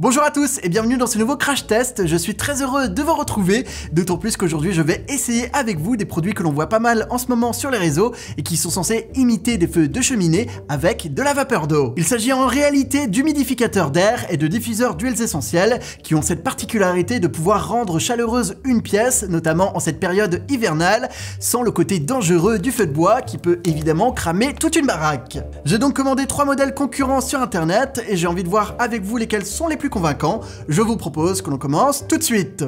Bonjour à tous et bienvenue dans ce nouveau crash test. Je suis très heureux de vous retrouver, d'autant plus qu'aujourd'hui je vais essayer avec vous des produits que l'on voit pas mal en ce moment sur les réseaux et qui sont censés imiter des feux de cheminée avec de la vapeur d'eau. Il s'agit en réalité d'humidificateurs d'air et de diffuseurs d'huiles essentielles qui ont cette particularité de pouvoir rendre chaleureuse une pièce, notamment en cette période hivernale, sans le côté dangereux du feu de bois qui peut évidemment cramer toute une baraque. J'ai donc commandé 3 modèles concurrents sur internet et j'ai envie de voir avec vous lesquels sont les plus convaincant, je vous propose que l'on commence tout de suite.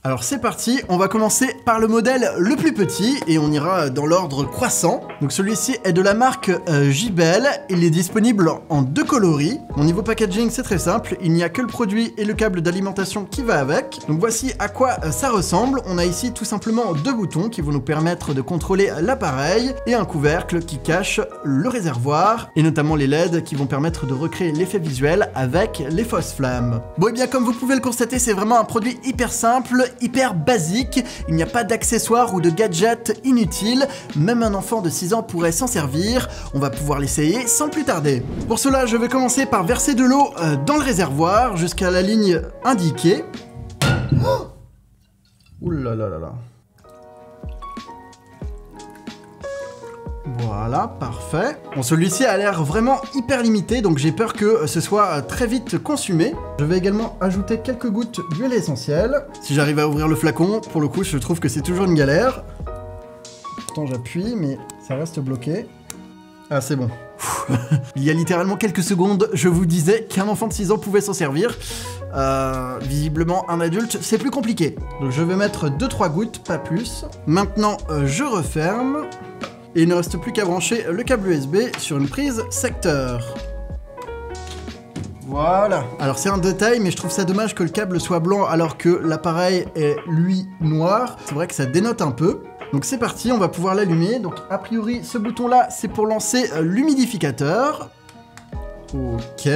Alors c'est parti, on va commencer par le modèle le plus petit et on ira dans l'ordre croissant. Donc celui-ci est de la marque JBL, il est disponible en 2 coloris. Au niveau packaging c'est très simple, il n'y a que le produit et le câble d'alimentation qui va avec. Donc voici à quoi ça ressemble. On a ici tout simplement 2 boutons qui vont nous permettre de contrôler l'appareil et un couvercle qui cache le réservoir et notamment les LED qui vont permettre de recréer l'effet visuel avec les fausses flammes. Bon et bien comme vous pouvez le constater, c'est vraiment un produit hyper simple, hyper basique, il n'y a pas d'accessoires ou de gadgets inutiles, même un enfant de 6 ans pourrait s'en servir, on va pouvoir l'essayer sans plus tarder. Pour cela, je vais commencer par verser de l'eau dans le réservoir jusqu'à la ligne indiquée. Oh, ouh là là là là. Voilà, parfait. Bon, celui-ci a l'air vraiment hyper limité, donc j'ai peur que ce soit très vite consumé. Je vais également ajouter quelques gouttes d'huile essentielle. Si j'arrive à ouvrir le flacon, pour le coup, je trouve que c'est toujours une galère. Pourtant, j'appuie, mais ça reste bloqué. Ah, c'est bon. Il y a littéralement quelques secondes, je vous disais qu'un enfant de 6 ans pouvait s'en servir. Visiblement, un adulte, c'est plus compliqué. Donc, je vais mettre 2-3 gouttes, pas plus. Maintenant, je referme. Et il ne reste plus qu'à brancher le câble USB sur une prise secteur. Voilà. Alors c'est un détail, mais je trouve ça dommage que le câble soit blanc alors que l'appareil est, lui, noir. C'est vrai que ça dénote un peu. Donc c'est parti, on va pouvoir l'allumer. Donc a priori, ce bouton-là, c'est pour lancer l'humidificateur. Ok.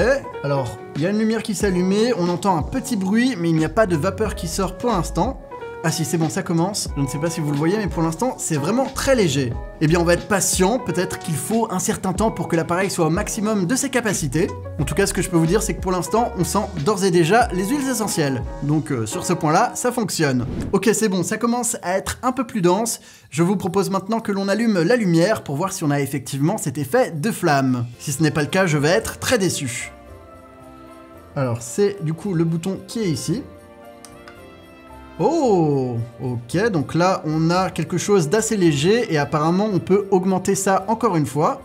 Alors, il y a une lumière qui s'est allumée, on entend un petit bruit, mais il n'y a pas de vapeur qui sort pour l'instant. Ah si, c'est bon, ça commence. Je ne sais pas si vous le voyez, mais pour l'instant, c'est vraiment très léger. Eh bien, on va être patient. Peut-être qu'il faut un certain temps pour que l'appareil soit au maximum de ses capacités. En tout cas, ce que je peux vous dire, c'est que pour l'instant, on sent d'ores et déjà les huiles essentielles. Donc, sur ce point-là, ça fonctionne. Ok, c'est bon, ça commence à être un peu plus dense. Je vous propose maintenant que l'on allume la lumière pour voir si on a effectivement cet effet de flamme. Si ce n'est pas le cas, je vais être très déçu. Alors, c'est du coup le bouton qui est ici. Oh, ok, donc là on a quelque chose d'assez léger et apparemment on peut augmenter ça encore une fois.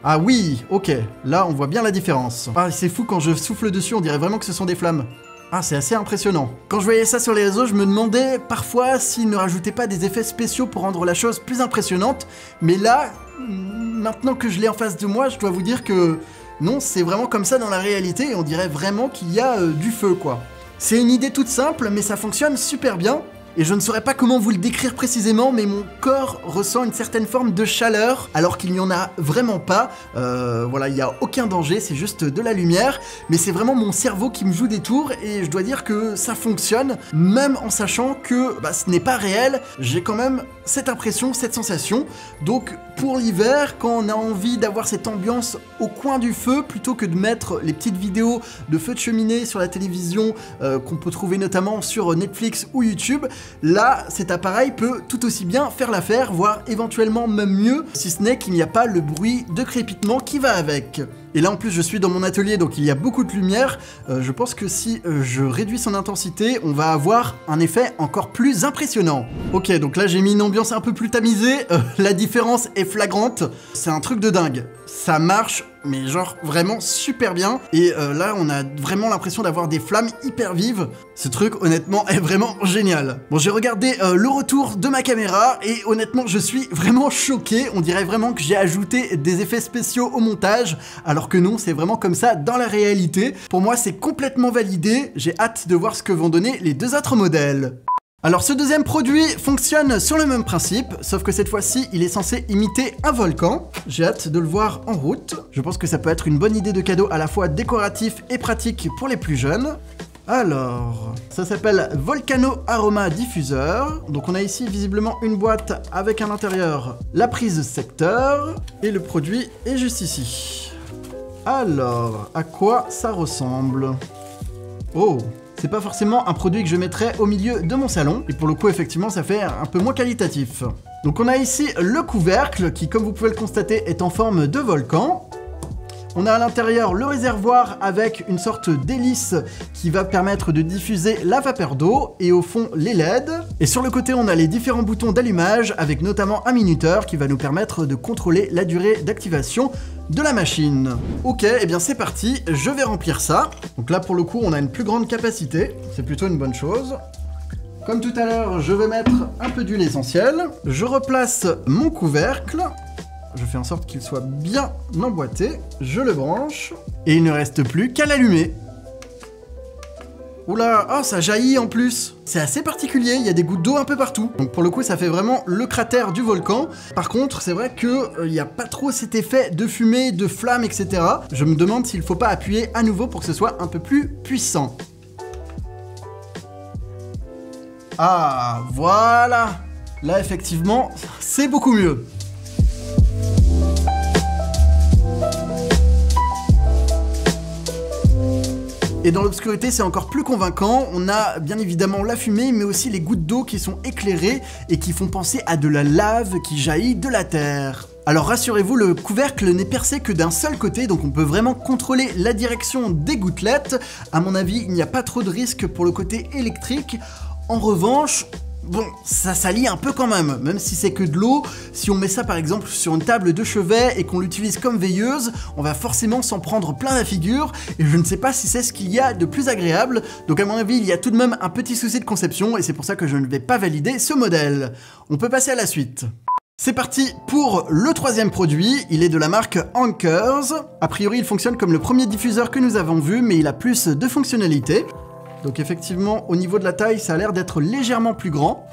Ah oui, ok, là on voit bien la différence. Ah c'est fou, quand je souffle dessus on dirait vraiment que ce sont des flammes. Ah c'est assez impressionnant. Quand je voyais ça sur les réseaux, je me demandais parfois s'ils ne rajoutaient pas des effets spéciaux pour rendre la chose plus impressionnante. Mais là, maintenant que je l'ai en face de moi, je dois vous dire que non, c'est vraiment comme ça dans la réalité et on dirait vraiment qu'il y a du feu quoi. C'est une idée toute simple, mais ça fonctionne super bien. Et je ne saurais pas comment vous le décrire précisément, mais mon corps ressent une certaine forme de chaleur, alors qu'il n'y en a vraiment pas. Voilà, il n'y a aucun danger, c'est juste de la lumière. Mais c'est vraiment mon cerveau qui me joue des tours, et je dois dire que ça fonctionne, même en sachant que ce n'est pas réel. J'ai quand même cette impression, cette sensation. Donc pour l'hiver, quand on a envie d'avoir cette ambiance au coin du feu, plutôt que de mettre les petites vidéos de feu de cheminée sur la télévision, qu'on peut trouver notamment sur Netflix ou YouTube, là, cet appareil peut tout aussi bien faire l'affaire, voire éventuellement même mieux, si ce n'est qu'il n'y a pas le bruit de crépitement qui va avec. Et là en plus je suis dans mon atelier donc il y a beaucoup de lumière, je pense que si je réduis son intensité, on va avoir un effet encore plus impressionnant. Ok, donc là j'ai mis une ambiance un peu plus tamisée, la différence est flagrante, c'est un truc de dingue. Ça marche, mais genre vraiment super bien, et là on a vraiment l'impression d'avoir des flammes hyper vives. Ce truc honnêtement est vraiment génial. Bon, j'ai regardé le retour de ma caméra, et honnêtement je suis vraiment choqué, on dirait vraiment que j'ai ajouté des effets spéciaux au montage, alors que non, c'est vraiment comme ça dans la réalité. Pour moi, c'est complètement validé. J'ai hâte de voir ce que vont donner les 2 autres modèles. Alors ce deuxième produit fonctionne sur le même principe, sauf que cette fois-ci, il est censé imiter un volcan. J'ai hâte de le voir en route. Je pense que ça peut être une bonne idée de cadeau à la fois décoratif et pratique pour les plus jeunes. Alors, ça s'appelle Volcano Aroma Diffuseur. Donc on a ici visiblement une boîte avec à l'intérieur la prise secteur, et le produit est juste ici. Alors, à quoi ça ressemble? Oh, c'est pas forcément un produit que je mettrais au milieu de mon salon, et pour le coup, effectivement, ça fait un peu moins qualitatif. Donc on a ici le couvercle, qui, comme vous pouvez le constater, est en forme de volcan. On a à l'intérieur le réservoir avec une sorte d'hélice qui va permettre de diffuser la vapeur d'eau, et au fond les LED. Et sur le côté on a les différents boutons d'allumage avec notamment un minuteur qui va nous permettre de contrôler la durée d'activation de la machine. Ok, et bien c'est parti, je vais remplir ça. Donc là pour le coup on a une plus grande capacité, c'est plutôt une bonne chose. Comme tout à l'heure, je vais mettre un peu d'huile essentielle. Je replace mon couvercle. Je fais en sorte qu'il soit bien emboîté, je le branche, et il ne reste plus qu'à l'allumer. Oula, oh ça jaillit en plus. C'est assez particulier, il y a des gouttes d'eau un peu partout. Donc pour le coup ça fait vraiment le cratère du volcan. Par contre c'est vrai que il n'y a pas trop cet effet de fumée, de flamme, etc. Je me demande s'il ne faut pas appuyer à nouveau pour que ce soit un peu plus puissant. Ah, voilà. Là effectivement, c'est beaucoup mieux. Et dans l'obscurité, c'est encore plus convaincant. On a bien évidemment la fumée, mais aussi les gouttes d'eau qui sont éclairées et qui font penser à de la lave qui jaillit de la terre. Alors rassurez-vous, le couvercle n'est percé que d'un seul côté, donc on peut vraiment contrôler la direction des gouttelettes. À mon avis, il n'y a pas trop de risque pour le côté électrique. En revanche, bon, ça salit un peu quand même si c'est que de l'eau. Si on met ça par exemple sur une table de chevet et qu'on l'utilise comme veilleuse, on va forcément s'en prendre plein la figure, et je ne sais pas si c'est ce qu'il y a de plus agréable. Donc à mon avis, il y a tout de même un petit souci de conception, et c'est pour ça que je ne vais pas valider ce modèle. On peut passer à la suite. C'est parti pour le troisième produit, il est de la marque Anchors. A priori, il fonctionne comme le premier diffuseur que nous avons vu, mais il a plus de fonctionnalités. Donc effectivement, au niveau de la taille, ça a l'air d'être légèrement plus grand.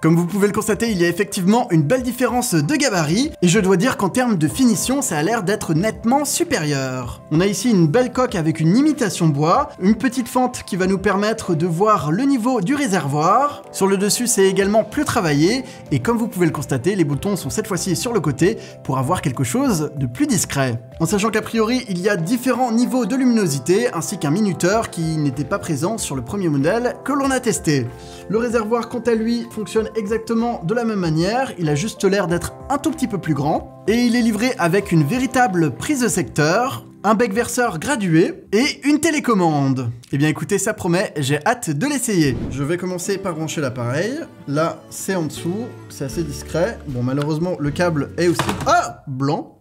Comme vous pouvez le constater, il y a effectivement une belle différence de gabarit, et je dois dire qu'en termes de finition, ça a l'air d'être nettement supérieur. On a ici une belle coque avec une imitation bois, une petite fente qui va nous permettre de voir le niveau du réservoir. Sur le dessus, c'est également plus travaillé, et comme vous pouvez le constater, les boutons sont cette fois-ci sur le côté pour avoir quelque chose de plus discret. En sachant qu'a priori, il y a différents niveaux de luminosité, ainsi qu'un minuteur qui n'était pas présent sur le premier modèle que l'on a testé. Le réservoir, quant à lui, fonctionne exactement de la même manière, il a juste l'air d'être un tout petit peu plus grand, et il est livré avec une véritable prise de secteur, un bec verseur gradué et une télécommande. Eh bien écoutez, ça promet, j'ai hâte de l'essayer. Je vais commencer par brancher l'appareil. Là, c'est en dessous, c'est assez discret. Bon, malheureusement, le câble est aussi... Ah, blanc.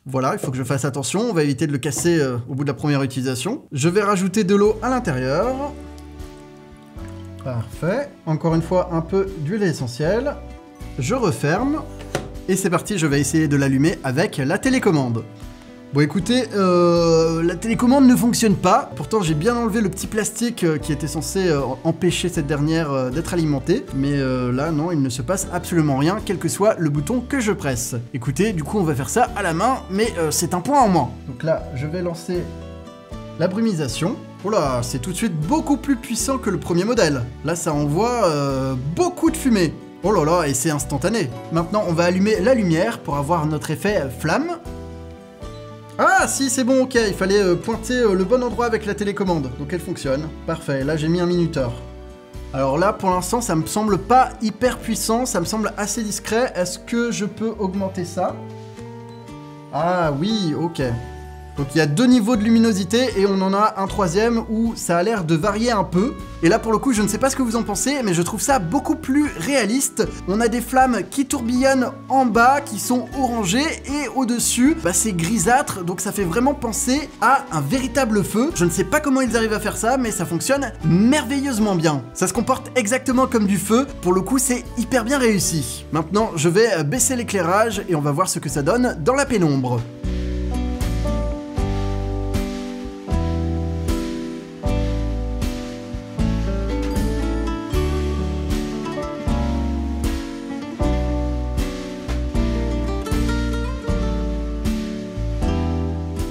Voilà, il faut que je fasse attention, on va éviter de le casser au bout de la première utilisation. Je vais rajouter de l'eau à l'intérieur. Parfait. Encore une fois, un peu d'huile essentielle. Je referme. Et c'est parti, je vais essayer de l'allumer avec la télécommande. Bon écoutez, la télécommande ne fonctionne pas. Pourtant, j'ai bien enlevé le petit plastique qui était censé empêcher cette dernière d'être alimentée. Mais là, non, il ne se passe absolument rien, quel que soit le bouton que je presse. Écoutez, du coup, on va faire ça à la main, mais c'est un point en moins. Donc là, je vais lancer la brumisation. Oh là, c'est tout de suite beaucoup plus puissant que le premier modèle. Là, ça envoie beaucoup de fumée. Oh là là, et c'est instantané. Maintenant, on va allumer la lumière pour avoir notre effet flamme. Ah si, c'est bon, ok, il fallait pointer le bon endroit avec la télécommande. Donc elle fonctionne. Parfait, là j'ai mis un minuteur. Alors là, pour l'instant, ça me semble pas hyper puissant, ça me semble assez discret. Est-ce que je peux augmenter ça? Ah oui, ok. Donc il y a deux niveaux de luminosité et on en a un troisième où ça a l'air de varier un peu. Et là pour le coup, je ne sais pas ce que vous en pensez, mais je trouve ça beaucoup plus réaliste. On a des flammes qui tourbillonnent en bas, qui sont orangées, et au-dessus, bah, c'est grisâtre, donc ça fait vraiment penser à un véritable feu. Je ne sais pas comment ils arrivent à faire ça, mais ça fonctionne merveilleusement bien. Ça se comporte exactement comme du feu, pour le coup c'est hyper bien réussi. Maintenant, je vais baisser l'éclairage et on va voir ce que ça donne dans la pénombre.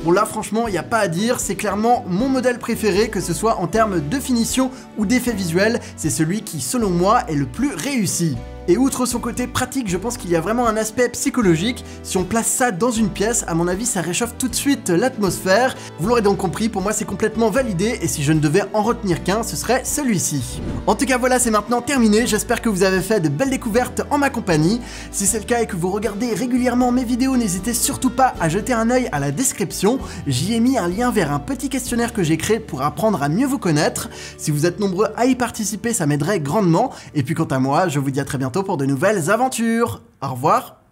Bon là franchement, il n'y a pas à dire, c'est clairement mon modèle préféré, que ce soit en termes de finition ou d'effet visuel, c'est celui qui selon moi est le plus réussi. Et outre son côté pratique, je pense qu'il y a vraiment un aspect psychologique. Si on place ça dans une pièce, à mon avis ça réchauffe tout de suite l'atmosphère. Vous l'aurez donc compris, pour moi c'est complètement validé, et si je ne devais en retenir qu'un, ce serait celui-ci. En tout cas voilà, c'est maintenant terminé, j'espère que vous avez fait de belles découvertes en ma compagnie. Si c'est le cas et que vous regardez régulièrement mes vidéos, n'hésitez surtout pas à jeter un œil à la description. J'y ai mis un lien vers un petit questionnaire que j'ai créé pour apprendre à mieux vous connaître. Si vous êtes nombreux à y participer, ça m'aiderait grandement. Et puis quant à moi, je vous dis à très bientôt pour de nouvelles aventures. Au revoir.